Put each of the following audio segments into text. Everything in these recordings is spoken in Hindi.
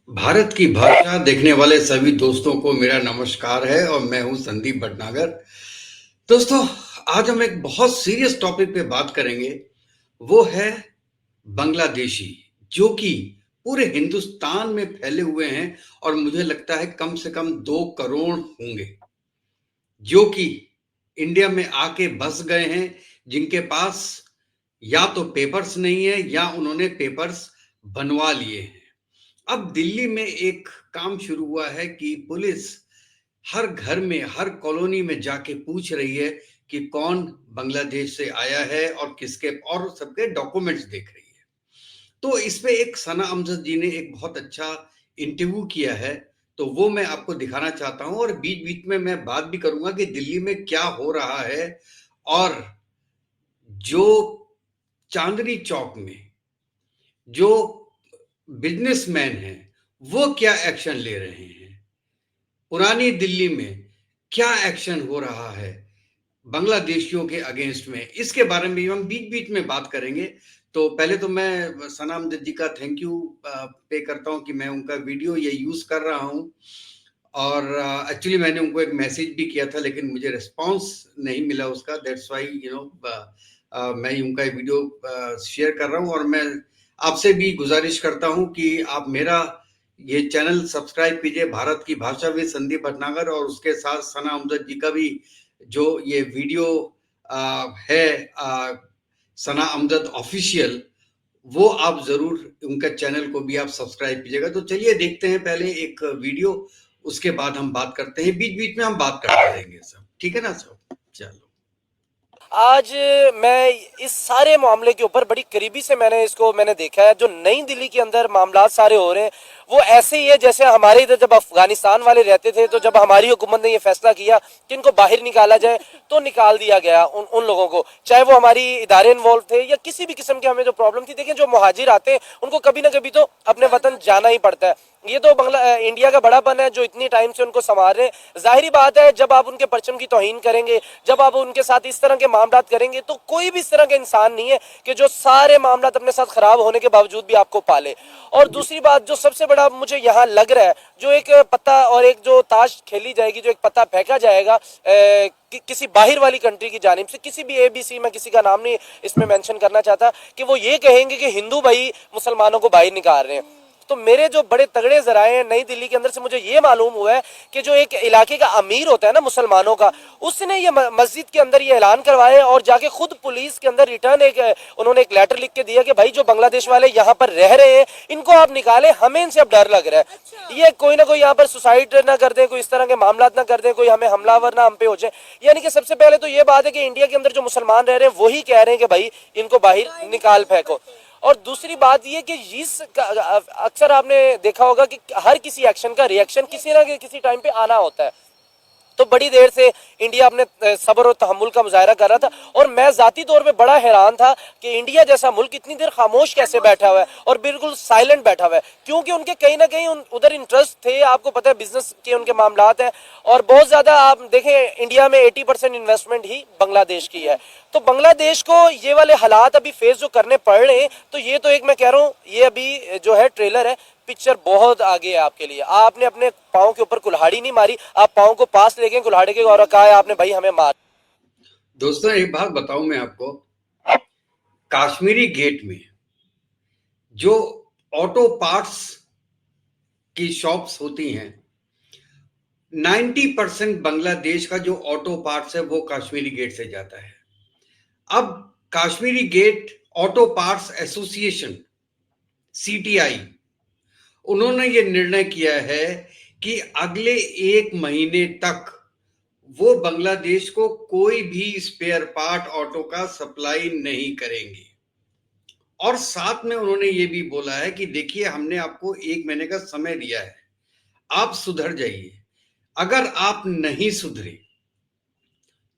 भारत की भाषा देखने वाले सभी दोस्तों को मेरा नमस्कार है और मैं हूं संदीप भटनागर। दोस्तों, आज हम एक बहुत सीरियस टॉपिक पे बात करेंगे। वो है बांग्लादेशी, जो कि पूरे हिंदुस्तान में फैले हुए हैं और मुझे लगता है कम से कम 2 करोड़ होंगे, जो कि इंडिया में आके बस गए हैं, जिनके पास या तो पेपर्स नहीं है या उन्होंने पेपर्स बनवा लिए हैं। अब दिल्ली में एक काम शुरू हुआ है कि पुलिस हर घर में, हर कॉलोनी में जाके पूछ रही है कि कौन बांग्लादेश से आया है और किसके, और सबके डॉक्यूमेंट्स देख रही है। तो इस पे एक सना अमजद जी ने एक बहुत अच्छा इंटरव्यू किया है, तो वो मैं आपको दिखाना चाहता हूं और बीच बीच में मैं बात भी करूंगा कि दिल्ली में क्या हो रहा है और जो चांदनी चौक में जो बिजनेसमैन हैं वो क्या एक्शन ले रहे हैं, पुरानी दिल्ली में क्या एक्शन हो रहा है बांग्लादेशियों के अगेंस्ट में, इसके बारे में हम बीच बीच में बात करेंगे। तो पहले तो मैं सनाम दत्त का थैंक यू पे करता हूं कि मैं उनका वीडियो ये यूज कर रहा हूं। और एक्चुअली मैंने उनको एक मैसेज भी किया था लेकिन मुझे रिस्पांस नहीं मिला उसका, दैट्स व्हाई मैं उनका वीडियो शेयर कर रहा हूं। और मैं आपसे भी गुजारिश करता हूं कि आप मेरा ये चैनल सब्सक्राइब कीजिए, भारत की भाषा में संदीप भटनागर, और उसके साथ सना अमजद जी का भी जो ये वीडियो है, सना अमजद ऑफिशियल, वो आप जरूर उनका चैनल को भी आप सब्सक्राइब कीजिएगा। तो चलिए देखते हैं पहले एक वीडियो, उसके बाद हम बात करते हैं, बीच बीच में हम बात करते रहेंगे सब, ठीक है ना सब। चलो, आज मैं इस सारे मामले के ऊपर बड़ी करीबी से मैंने देखा है। जो नई दिल्ली के अंदर मामला सारे हो रहे हैं वो ऐसे ही है जैसे हमारे इधर जब अफगानिस्तान वाले रहते थे, तो जब हमारी हुकूमत ने ये फैसला किया कि इनको बाहर निकाला जाए तो निकाल दिया गया उन लोगों को, चाहे वो हमारी इदारे इन्वॉल्व थे या किसी भी किस्म की हमें जो प्रॉब्लम थी। देखिए, जो मुहाजिर आते हैं उनको कभी ना कभी तो अपने वतन जाना ही पड़ता है। ये तो इंडिया का बड़ापन है जो इतनी टाइम से उनको संभाल रहे हैं। जाहिर बात है, जब आप उनके परचम की तौहीन करेंगे, जब आप उनके साथ इस तरह के मामलात करेंगे, तो कोई भी इस तरह का इंसान नहीं है कि जो सारे मामलात अपने साथ खराब होने के बावजूद भी आपको पाले। और दूसरी बात जो सबसे बड़ा मुझे यहाँ लग रहा है, जो एक पत्ता और एक जो ताश खेली जाएगी, जो एक पत्ता फेंका जाएगा किसी बाहर वाली कंट्री की जानिब से, किसी भी एबीसी, मैं किसी का नाम नहीं इसमें मेंशन करना चाहता, कि वो ये कहेंगे कि हिंदू भाई मुसलमानों को बाहर निकाल रहे हैं। तो मेरे जो बड़े तगड़े जराए हैं नई दिल्ली के अंदर से मुझे ये मालूम हुआ है कि जो एक इलाके का अमीर होता है ना मुसलमानों का, उसने ये मस्जिद के अंदर ये ऐलान करवाया और जाके खुद पुलिस के अंदर रिटर्न उन्होंने एक लेटर लिख के दिया कि भाई जो बांग्लादेश वाले यहाँ पर रह रहे हैं इनको आप निकाले, हमें इनसे अब डर लग रहा है। ये कोई ना कोई यहाँ पर सुसाइड ना कर दे, कोई इस तरह के मामला ना कर दे, कोई हमें हमलावर ना हम पे हो जाए। यानी कि सबसे पहले तो ये बात है कि इंडिया के अंदर जो मुसलमान रह रहे हैं वही कह रहे हैं कि भाई इनको बाहर निकाल फेंको। और दूसरी बात ये कि अक्सर आपने देखा होगा कि हर किसी एक्शन का रिएक्शन किसी ना किसी टाइम पे आना होता है। तो बड़ी देर से इंडिया अपने सब्र और तहम्मुल का मुजाहरा कर रहा था, और मैं जाती तौर पे बड़ा हैरान था कि इंडिया जैसा मुल्क इतनी देर खामोश कैसे बैठा हुआ है और बिल्कुल साइलेंट बैठा हुआ है, क्योंकि उनके कहीं ना कहीं उधर इंटरेस्ट थे। आपको पता है बिजनेस के उनके मामलात हैं, और बहुत ज्यादा आप देखें इंडिया में 80% इन्वेस्टमेंट ही बांग्लादेश की है। तो बांग्लादेश को ये वाले हालात अभी फेस जो करने पड़ रहे हैं, तो ये तो एक मैं कह रहा हूँ ये अभी जो है ट्रेलर है, पिक्चर बहुत आगे है आपके लिए। आपने अपने पाँव के ऊपर कुल्हाड़ी नहीं मारी, आप पाँव को पास लेके कुल्हाड़ी के और कहा है आपने भाई हमें मार। दोस्तों एक बात बताऊं मैं आपको, कश्मीरी गेट में जो ऑटो पार्ट्स की शॉप्स होती हैं, 90% बांग्लादेश का जो ऑटो पार्ट्स है वो कश्मीरी गेट से जाता है। अब Kashmere Gate auto parts association, CTI, उन्होंने ये निर्णय किया है कि अगले 1 महीने तक वो बांग्लादेश को कोई भी स्पेयर पार्ट ऑटो का सप्लाई नहीं करेंगे। और साथ में उन्होंने ये भी बोला है कि देखिए, हमने आपको 1 महीने का समय दिया है, आप सुधर जाइए। अगर आप नहीं सुधरे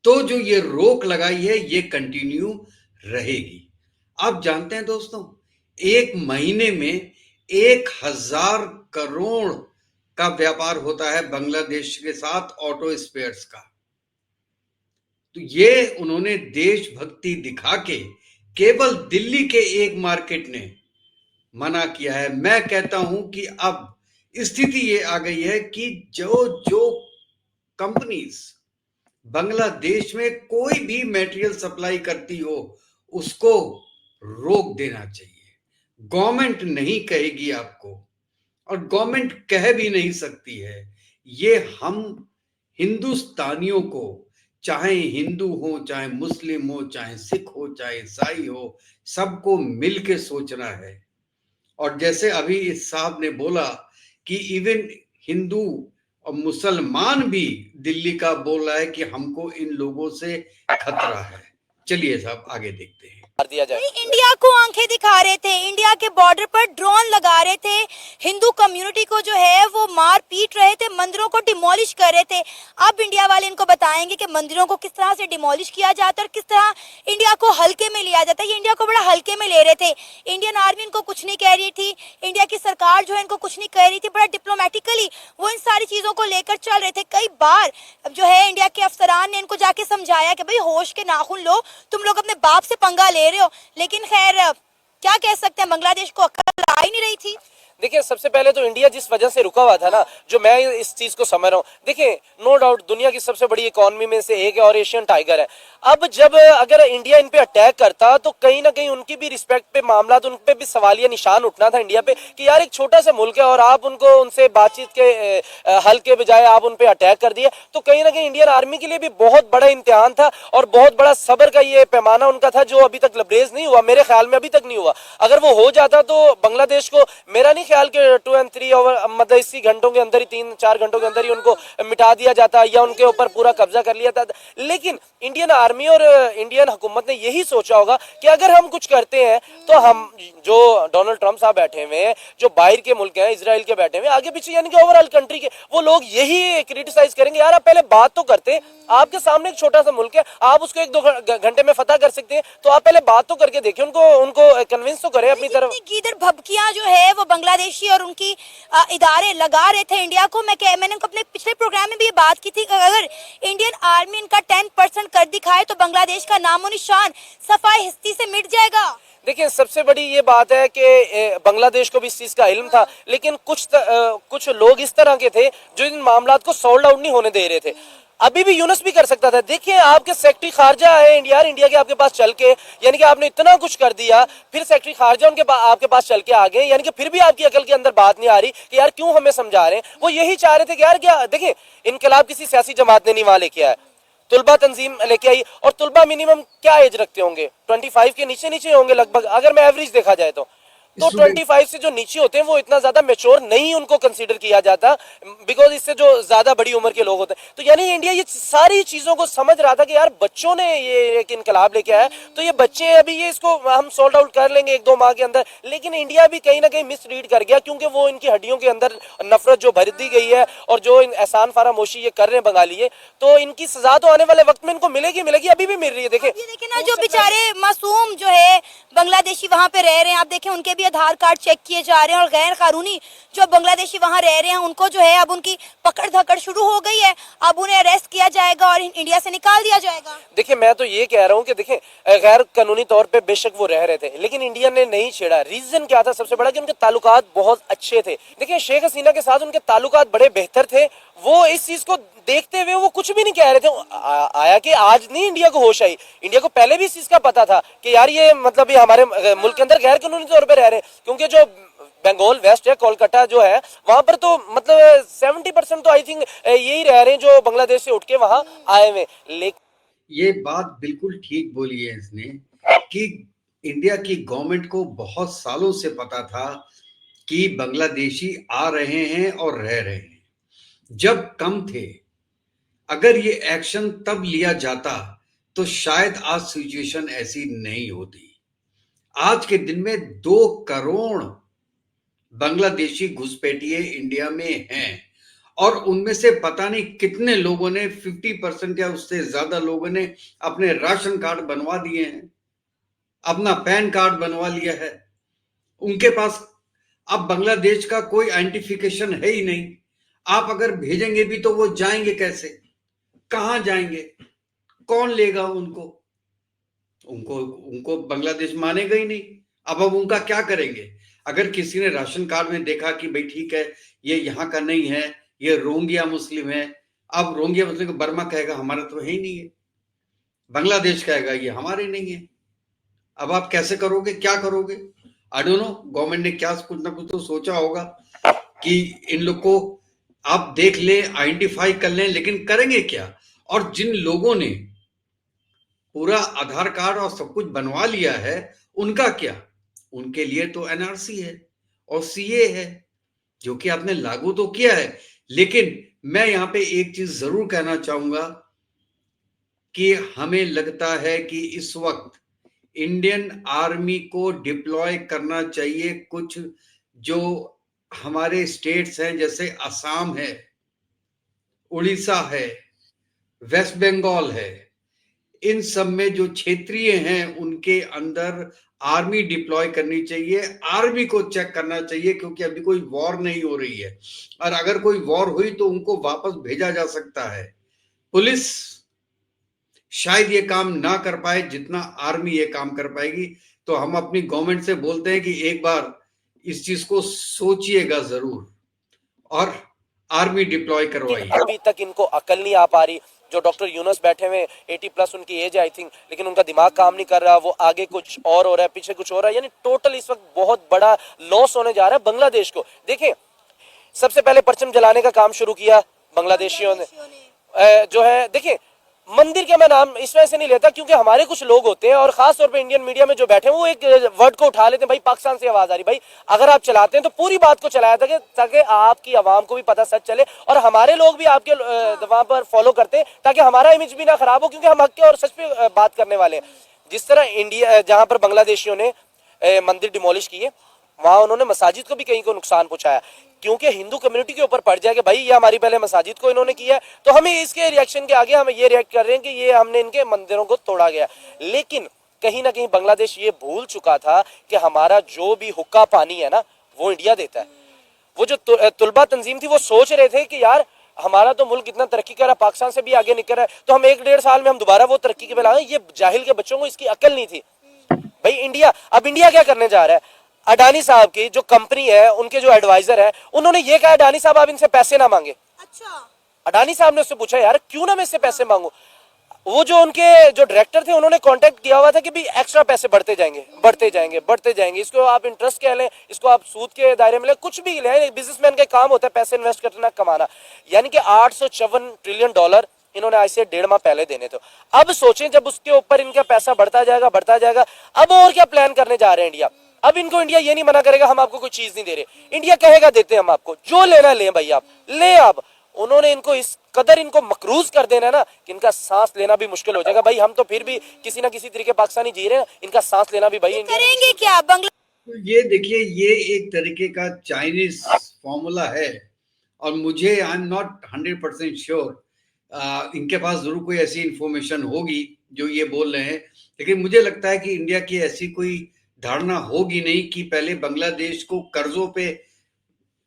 तो जो ये रोक लगाई है ये कंटिन्यू रहेगी। आप जानते हैं दोस्तों, 1 महीने में 1,000 करोड़ का व्यापार होता है बांग्लादेश के साथ ऑटो स्पेयर्स का। तो ये उन्होंने देशभक्ति दिखा के केवल दिल्ली के एक मार्केट ने मना किया है। मैं कहता हूं कि अब स्थिति ये आ गई है कि जो जो कंपनीज बांग्लादेश में कोई भी मटेरियल सप्लाई करती हो उसको रोक देना चाहिए। गवर्नमेंट नहीं कहेगी आपको, और गवर्नमेंट कह भी नहीं सकती है। ये हम हिंदुस्तानियों को, चाहे हिंदू हो, चाहे मुस्लिम हो, चाहे सिख हो, चाहे ईसाई हो, सबको मिलके सोचना है। और जैसे अभी इस साहब ने बोला कि इवन हिंदू और मुसलमान भी दिल्ली का बोल रहा है कि हमको इन लोगों से खतरा है। चलिए साहब आगे देखते हैं। मार दिया जाए। नहीं, इंडिया को आंखें दिखा रहे थे, इंडिया के बॉर्डर पर ड्रोन लगा रहे थे, हिंदू कम्युनिटी को जो है वो मार पीट रहे थे, मंदिरों को डिमोलिश कर रहे थे। अब इंडिया वाले इनको बताएंगे कि मंदिरों को किस तरह से डिमोलिश किया जाता है और किस तरह इंडिया को हल्के में लिया जाता है। ये इंडिया को बड़ा हल्के में ले रहे थे। इंडियन आर्मी इनको कुछ नहीं कह रही थी, इंडिया की सरकार जो है इनको कुछ नहीं कह रही थी, बड़ा डिप्लोमेटिकली वो इन सारी चीजों को लेकर चल रहे थे। कई बार जो है इंडिया के अफसरान ने इनको जाके समझाया कि भाई होश के नाखून लो, तुम लोग अपने बाप से पंगा ले रहे हो, लेकिन खैर क्या कह सकते हैं, बांग्लादेश को अक्ल आ ही नहीं रही थी। देखिए, सबसे पहले तो इंडिया जिस वजह से रुका हुआ था ना, जो मैं इस चीज को समझ रहा हूँ, देखिए नो डाउट दुनिया की सबसे बड़ी इकोनॉमी में से एक है और एशियन टाइगर है। अब जब अगर इंडिया इन पे अटैक करता तो कहीं ना कहीं उनकी भी रिस्पेक्ट पे मामला, तो उन पे भी सवालिया निशान उठना था इंडिया पे कि यार एक छोटा सा मुल्क है और आप उनको उनसे बातचीत के हल के बजाय आप उन पे अटैक कर दिए। तो कहीं ना कहीं इंडियन आर्मी के लिए भी बहुत बड़ा इम्तिहान था और बहुत बड़ा सब्र का ये पैमाना उनका था जो अभी तक लबरेज नहीं हुआ, मेरे ख्याल में अभी तक नहीं हुआ। अगर वो हो जाता तो बांग्लादेश को, मेरा नहीं ख्याल के 2 और 3 ओवर मतलब इसी घंटों के अंदर ही, 3-4 घंटों के अंदर ही उनको मिटा दिया जाता या उनके ऊपर पूरा कब्जा कर लिया था। लेकिन इंडियन आर्मी और इंडियन हुकूमत ने यही सोचा होगा कि अगर हम कुछ करते हैं तो हम, जो डोनाल्ड ट्रंप साहब बैठे हुए हैं, जो बाहर के मुल्क हैं, इसराइल के बैठे हुए आगे पीछे, यानी कि ओवरऑल कंट्री के, वो लोग यही क्रिटिसाइज करेंगे, यार आप पहले बात तो करते, आपके सामने एक छोटा सा मुल्क है, आप उसको 1-2 घंटे में फतह कर सकते हैं, तो आप पहले बात तो करके देखिए, उनको कन्विंस तो करें अपनी तरफ। गीदड़ भभकियां जो है वो बांग्लादेशी और उनकी इदारे लगा रहे थे इंडिया को। मैंने अपने पिछले प्रोग्राम में भी ये बात की थी कि अगर इंडियन आर्मी इनका 10% कर दिखाए तो बांग्लादेश का नामो निशान सफाई हिस्ती से मिट जाएगा। देखिए, सबसे बड़ी ये बात है कि बांग्लादेश को भी इस चीज का इल्म था, लेकिन कुछ लोग इस तरह के थे जो इन मामलात को सॉल्व आउट नहीं होने दे रहे थे। अभी भी यूनुस भी कर सकता था। देखिए, आपके सेक्रेटरी खारजा है इंडिया के आपके पास चल के, यानी कि आपने इतना कुछ कर दिया, फिर सेक्रेटरी खारजा आपके पास चल के आ गए, यानी कि फिर भी आपकी अकल के अंदर बात नहीं आ रही कि यार क्यों हमें समझा रहे हैं। वो यही चाह रहे थे कि यार क्या, देखिए इनकलाब किसी सियासी जमात ने नहीं वहां लेके आया, तुलबा तंजीम लेके आई, और तुलबा मिनिमम क्या एज रखते होंगे, 25 के नीचे नीचे होंगे लगभग, अगर मैं एवरेज देखा जाए तो 25 से जो नीचे होते हैं वो इतना ज्यादा मेच्योर नहीं उनको कंसीडर किया जाता, बिकॉज इससे जो ज्यादा बड़ी उम्र के लोग होते हैं। तो यानी इंडिया ये सारी चीजों को समझ रहा था कि यार बच्चों ने ये एक इनकलाब लेके आया, तो ये बच्चे अभी ये इसको हम सॉल्ट आउट कर लेंगे 1-2 माह के अंदर। लेकिन इंडिया भी कहीं ना कहीं मिसरीड कर गया, क्योंकि वो इनकी हड्डियों के अंदर नफरत जो भर दी गई है और जो एहसान फरामोशी ये कर रहे हैं बंगाली, ये तो इनकी सजा तो आने वाले वक्त में इनको मिलेगी मिलेगी, अभी भी मिल रही है। देखिए ना, जो बेचारे मासूम जो है बांग्लादेशी वहाँ पे रह रहे हैं, आप देखें उनके भी आधार कार्ड चेक किए जा रहे हैं, और गैर कानूनी जो बांग्लादेशी वहाँ रह रहे हैं उनको जो है अब उनकी पकड़ धकड़ शुरू हो गई है। अब उन्हें अरेस्ट किया जाएगा और इंडिया से निकाल दिया जाएगा। देखिए, मैं तो ये कह रहा हूँ कि देखिए गैर कानूनी तौर पे बेशक वो रह रहे थे, लेकिन इंडिया ने नहीं छेड़ा। रीजन क्या था सबसे बड़ा, कि उनके ताल्लुकात बहुत अच्छे थे। देखिए, शेख हसीना के साथ उनके ताल्लुकात बड़े बेहतर थे। वो इस चीज को देखते हुए वो कुछ भी नहीं कह रहे थे। आया कि आज नहीं इंडिया को होश आई, इंडिया को पहले भी इस चीज का पता था कि यार ये मतलब ये हमारे मुल्क के अंदर गैर कानूनी तौर पे रह रहे हैं, क्योंकि जो बंगाल वेस्ट है, कोलकाता जो है, वहां पर तो मतलब 70% तो आई थिंक यही रह रहे हैं जो बांग्लादेश से उठ के वहां आए हुए। लेकिन ये बात बिल्कुल ठीक बोली है इसने कि इंडिया की गवर्नमेंट को बहुत सालों से पता था कि बांग्लादेशी आ रहे हैं और रह रहे हैं। जब कम थे, अगर ये एक्शन तब लिया जाता तो शायद आज सिचुएशन ऐसी नहीं होती। आज के दिन में 2 करोड़ बांग्लादेशी घुसपैठिए इंडिया में हैं, और उनमें से पता नहीं कितने लोगों ने, 50% या उससे ज्यादा लोगों ने अपने राशन कार्ड बनवा दिए हैं, अपना पैन कार्ड बनवा लिया है। उनके पास अब बांग्लादेश का कोई आइडेंटिफिकेशन है ही नहीं। आप अगर भेजेंगे भी तो वो जाएंगे कैसे, कहां जाएंगे, कौन लेगा उनको? उनको उनको बांग्लादेश मानेगा ही नहीं। अब उनका क्या करेंगे? अगर किसी ने राशन कार्ड में देखा कि भाई ठीक है ये यहाँ का नहीं है, ये रोहिंग्या मुस्लिम है, अब रोहिंग्या मुस्लिम को बर्मा कहेगा हमारा तो है ही नहीं है, बांग्लादेश कहेगा ये हमारे नहीं है। अब आप कैसे करोगे, क्या करोगे? आई डोंट नो, गवर्नमेंट ने क्या कुछ ना कुछ तो सोचा होगा कि इन लोग को आप देख लें, आइडेंटिफाई कर लें, लेकिन करेंगे क्या? और जिन लोगों ने पूरा आधार कार्ड और सब कुछ बनवा लिया है उनका क्या? उनके लिए तो एनआरसी है और सीए है जो कि आपने लागू तो किया है। लेकिन मैं यहां पे एक चीज जरूर कहना चाहूंगा कि हमें लगता है कि इस वक्त इंडियन आर्मी को डिप्लॉय करना चाहिए। कुछ जो हमारे स्टेट्स हैं जैसे असम है, उड़ीसा है, वेस्ट बंगाल है, इन सब में जो क्षेत्रीय हैं उनके अंदर आर्मी डिप्लॉय करनी चाहिए। आर्मी को चेक करना चाहिए क्योंकि अभी कोई वॉर नहीं हो रही है, और अगर कोई वॉर हुई तो उनको वापस भेजा जा सकता है। पुलिस शायद ये काम ना कर पाए जितना आर्मी ये काम कर पाएगी। तो हम अपनी गवर्नमेंट से बोलते हैं कि एक बार इस चीज को सोचिएगा जरूर और आर्मी डिप्लॉय करवाइए। अभी तक इनको अकल नहीं आ पा रही। जो डॉक्टर यूनुस बैठे हुए 80 प्लस उनकी एज है आई थिंक, लेकिन उनका दिमाग काम नहीं कर रहा, वो आगे कुछ और हो रहा है, पीछे कुछ हो रहा है। यानी टोटल इस वक्त बहुत बड़ा लॉस होने जा रहा है बांग्लादेश को। देखें, सबसे पहले परचम जलाने का काम शुरू किया बांग्लादेशियों ने जो है। देखिए, मंदिर के मैं नाम इस वजह से नहीं लेता क्योंकि हमारे कुछ लोग होते हैं और खास तौर पे इंडियन मीडिया में जो बैठे हैं वो एक वर्ड को उठा लेते हैं, भाई पाकिस्तान से आवाज आ रही। भाई अगर आप चलाते हैं तो पूरी बात को चलाया था ताकि आपकी आवाम को भी पता सच चले और हमारे लोग भी आपके वहां पर फॉलो करते हैं ताकि हमारा इमेज भी ना खराब हो, क्योंकि हम हक के और सच पे बात करने वाले हैं। जिस तरह इंडिया जहां पर बांग्लादेशियों ने मंदिर डिमोलिश किए, वहां उन्होंने मसाजिद को भी कहीं को नुकसान पहुंचाया क्योंकि हिंदू कम्युनिटी के ऊपर पड़ जाए कि भाई ये हमारी पहले मसाजिद को इन्होंने किया है, तो हमें इसके रिएक्शन के आगे हम ये रिएक्ट कर रहे हैं कि ये हमने इनके मंदिरों को तोड़ा गया। लेकिन कहीं ना कहीं बांग्लादेश ये भूल चुका था कि हमारा जो भी हुक्का पानी है ना वो इंडिया देता है। वो जो तुलबा तंजीम थी वो सोच रहे थे कि यार हमारा तो मुल्क इतना तरक्की कर रहा है, पाकिस्तान से भी आगे निकल रहा है, तो हम 1-1.5 साल में हम दोबारा वो तरक्की के पे लाएं। ये जाहिल के बच्चों को इसकी अकल नहीं थी। भाई इंडिया क्या करने जा रहा है? अडानी साहब की जो कंपनी है, उनके जो एडवाइजर है, उन्होंने ये कहा अडानी साहब आप इनसे पैसे ना मांगे। अच्छा, अडानी साहब ने उससे पूछा यार क्यों ना मैं इससे पैसे मांगू? वो जो उनके जो डायरेक्टर थे उन्होंने कांटेक्ट किया हुआ था कि भी एक्स्ट्रा पैसे बढ़ते जाएंगे। इसको आप इंटरेस्ट कह लें, इसको आप सूद के दायरे में ले, कुछ भी लें, बिजनेसमैन का काम होता है पैसे इन्वेस्ट करना, कमाना। यानी कि $854 ट्रिलियन इन्होंने आज से 1.5 माह पहले देने थे। अब सोचें जब उसके ऊपर इनका पैसा बढ़ता जाएगा, अब और क्या प्लान करने जा रहे हैं इंडिया? अब इनको इंडिया ये नहीं मना करेगा हम आपको कोई चीज नहीं दे रहे, इंडिया कहेगा देते हैं हम आपको, जो लेना ले भाई आप ले। अब उन्होंने इनको इस कदर इनको मकरूज कर देना ना कि इनका सांस लेना भी मुश्किल हो जाएगा। भाई हम तो फिर भी किसी ना किसी तरीके पाकिस्तानी जी रहे हैं, इनका सांस लेना भी भाई करेंगे क्या बांग्ला? तो ये देखिए, ये एक तरीके का चाइनीज फॉर्मूला है और मुझे आई एम नॉट 100% श्योर, इनके पास जरूर कोई ऐसी इंफॉर्मेशन होगी जो ये बोल रहे हैं, लेकिन मुझे लगता है कि इंडिया की ऐसी कोई धारणा होगी नहीं कि पहले बांग्लादेश को कर्जों पे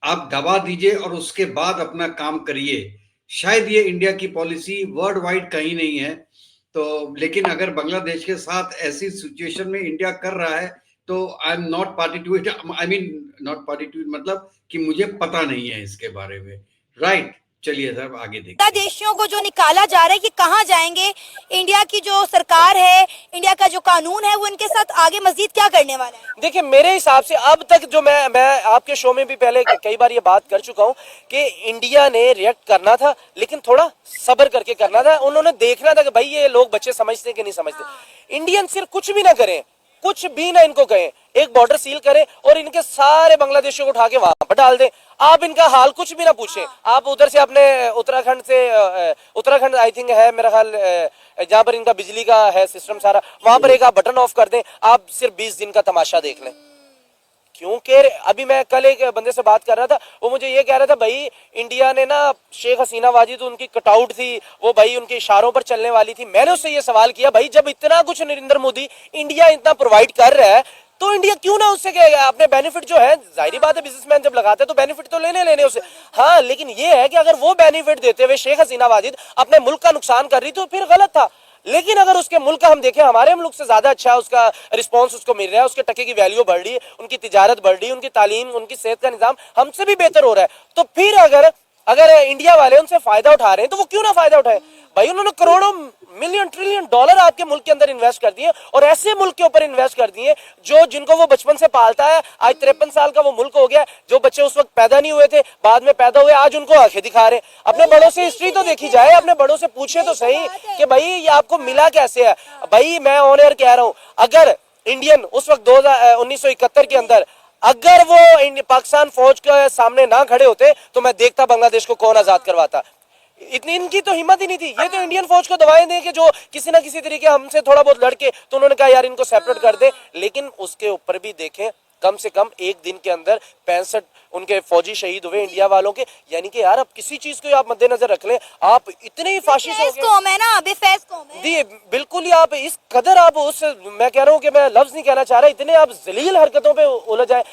आप दबा दीजिए और उसके बाद अपना काम करिए। शायद ये इंडिया की पॉलिसी वर्ल्ड वाइड कहीं नहीं है। तो लेकिन अगर बांग्लादेश के साथ ऐसी सिचुएशन में इंडिया कर रहा है तो I am not party to it, I mean not party to it, मतलब कि मुझे पता नहीं है इसके बारे में। राइट, चलिए सर आगे देखते हैं। देशियों को जो निकाला जा रहा है कि कहाँ जाएंगे? इंडिया की जो सरकार है, इंडिया का जो कानून है, वो इनके साथ आगे मजीद क्या करने वाला है? देखिए, मेरे हिसाब से अब तक जो मैं आपके शो में भी पहले कई बार ये बात कर चुका हूं कि इंडिया ने रिएक्ट करना था लेकिन थोड़ा सब्र करके करना था। उन्होंने देखना था कि भाई ये लोग बच्चे समझते कि नहीं समझते। इंडियन सिर्फ कुछ भी ना करें, कुछ भी ना इनको कहें, एक बॉर्डर सील करें और इनके सारे बांग्लादेशियों को उठा के वहां पर डाल दें। आप इनका हाल कुछ भी ना पूछें। आप उधर से अपने उत्तराखंड आई थिंक है मेरा ख्याल, जहां पर इनका बिजली का है सिस्टम सारा, वहां पर एक आप बटन ऑफ कर दें, आप सिर्फ 20 दिन का तमाशा देख लें। क्योंकि अभी मैं कल एक बंदे से बात कर रहा था, वो मुझे ये कह रहा था भाई इंडिया ने ना शेख हसीना वाजिद उनकी कटआउट थी, वो भाई उनके इशारों पर चलने वाली थी। मैंने उससे ये सवाल किया भाई जब इतना कुछ नरेंद्र मोदी इंडिया इतना प्रोवाइड कर रहा है तो इंडिया क्यों ना उससे अपने बेनिफिट जो है, जाहिर बात है बिजनेसमैन जब लगाते हैं तो बेनिफिट तो लेने उससे। हाँ, लेकिन ये है कि अगर वो बेनिफिट देते हुए शेख हसीना वाजिद अपने मुल्क का नुकसान कर रही तो फिर गलत था। लेकिन अगर उसके मुल्क का हम देखें, हमारे मुल्क से ज्यादा अच्छा उसका रिस्पांस उसको मिल रहा है, उसके टके की वैल्यू बढ़ रही है, उनकी तिजारत बढ़ रही है, उनकी तालीम, उनकी सेहत का निजाम हमसे भी बेहतर हो रहा है। तो फिर अगर अगर इंडिया वाले उनसे फायदा उठा रहे हैं तो वो क्यों ना फायदा उठाए भाई। उन्होंने करोड़ों मिलियन ट्रिलियन डॉलर आपके मुल्क के अंदर इन्वेस्ट कर दिए और ऐसे मुल्क के ऊपर इन्वेस्ट कर दिए जो जिनको वो बचपन से पालता है। आज 53 साल का वो मुल्क हो गया। जो बच्चे उस वक्त पैदा नहीं हुए थे, बाद में पैदा हुए, आज उनको आंखें दिखा रहे। अपने बड़ों से हिस्ट्री तो देखी जाए, अपने बड़ों से पूछे तो सही कि भाई ये आपको मिला कैसे है। भाई मैं ऑन एयर कह रहा हूं, अगर इंडियन उस वक्त 1971 के अंदर अगर वो पाकिस्तान फौज के सामने ना खड़े होते तो मैं देखता बांग्लादेश को कौन आजाद करवाता। इतनी इनकी तो हिम्मत ही नहीं थी। ये तो इंडियन फौज को दवाएं दें कि जो किसी ना किसी तरीके हमसे थोड़ा बहुत लड़के, तो उन्होंने कहा यार इनको सेपरेट कर दे। लेकिन उसके ऊपर भी देखें, कम से कम एक दिन के अंदर 65 उनके फौजी शहीद हुए इंडिया वालों के। यानी कि यार अब किसी चीज को आप मद्देनजर रख लें, आप इतने ही फाशिस्ट हो गए। कौम है ना, बेफैज कौम है। दी बिल्कुल ही आप इस कदर आप उस, मैं कह रहा हूं कि मैं लफ्ज नहीं कहना चाह रहा, इतने आप जलील हरकतों पे उलझ जाए।